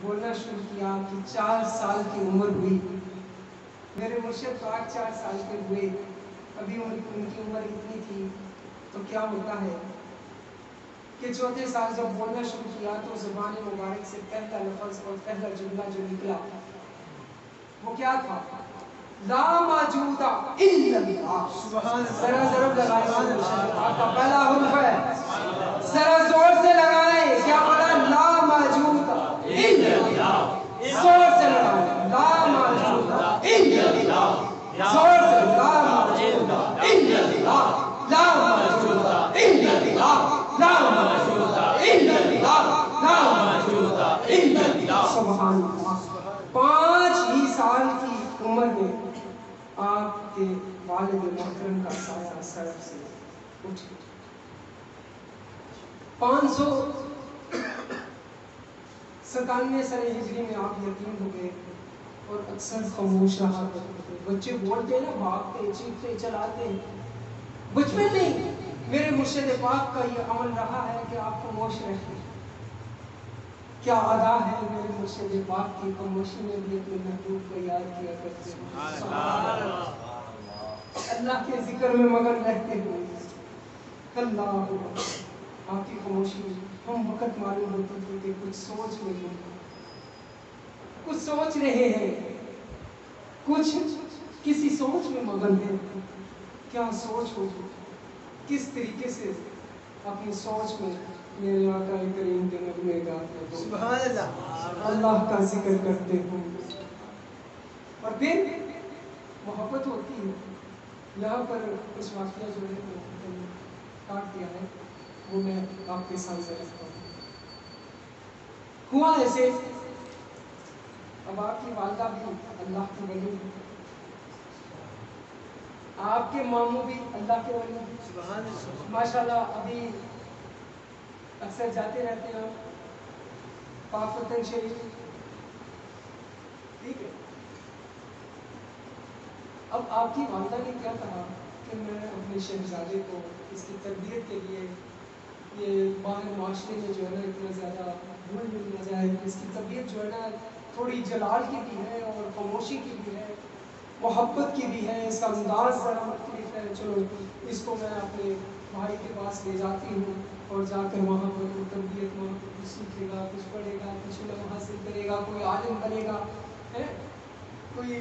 بولنا شروع کیا کہ 4 سال کی عمر ہوئی. میرے مرشد پاک 4 سال کے ہوئے. ابھی ان کی عمر اتنی تھی تو کیا ہوتا ہے کہ چوتھے سال جب بولنا شروع کیا تو زبان مبارک سے پہلا لفظ اور پہلا جملہ جو نکلا وہ کیا تھا؟ لا موجود الا اللہ. سبحان اللہ. ذرا ضرب لگائیں. آپ کا پہلا حرف ہے, ذرا زور سے لگائیں. کیا بولا؟ لا موجود الا اللہ. زور سے لگائیں. لا موجود الا اللہ. زور سے. لا موجود الا اللہ. لا موجود الا اللہ. لا موجود الا اللہ. لا موجود الا اللہ. سبحان اللہ. 5 ہی سال کی عمر میں آپ کے والد محترم کا سایہ سر سے اٹھ گیا. 597 سر ہجری میں آپ یتیم ہو گئے اور اکثر خاموش رہا کرتے تھے. بچے بولتے نا, بھاگتے چیختے چلاتے. بچپن میں میرے مرشد پاک کا یہ عمل رہا ہے کہ آپ خاموش رہتے. کیا ادا ہے میرے مرشد پاک کی خاموشی میں بھی اپنے محبوب کو یاد کیا کرتے ہیں, اللہ کے ذکر میں مگن رہتے ہوئے. اللہ آپ کی خاموشی ہم وقت معلوم ہوتی تھی کہ کچھ سوچ رہے ہیں, کچھ سوچ رہے ہیں, کچھ کسی سوچ میں مگن ہے. کیا سوچ ہو, کس طریقے سے اپنی سوچ میں میرے آقا کریم کے نغمے گاتے ہو, سبحان اللہ, اللہ کا ذکر کرتے ہو. اور پھر محبت ہوتی ہے. یہاں پر کچھ واقعہ جو ہے کاٹ دیا ہے, وہ میں آپ کے سامنے رکھتا ہوں. ہوا ایسے, اب آپ کی والدہ بھی اللہ کی ولی ہے, آپ کے ماموں بھی اللہ کے ولی ہیں ماشاءاللہ. ابھی اکثر جاتے رہتے ہیں پاک وطن شریف, ٹھیک ہے. اب آپ کی والدہ نے کیا کہا کہ میں اپنے شہزادے کو اس کی تربیت کے لیے, یہ باہر معاشرے میں جو ہے نا اتنا زیادہ بھول مل نہ جائے, اس کی طبیعت جو ہے نا تھوڑی جلال کی بھی ہے اور خاموشی کی بھی ہے, محبت کی بھی ہے, اس کا انداز ذرا مختلف ہے. چلو اس کو میں اپنے بھائی کے پاس لے جاتی ہوں اور جا کر وہاں پر وہ تربیت وہاں پر کچھ سیکھے گا, کچھ پڑھے گا, کچھ علم حاصل کرے گا, کوئی عالم بنے گا, کوئی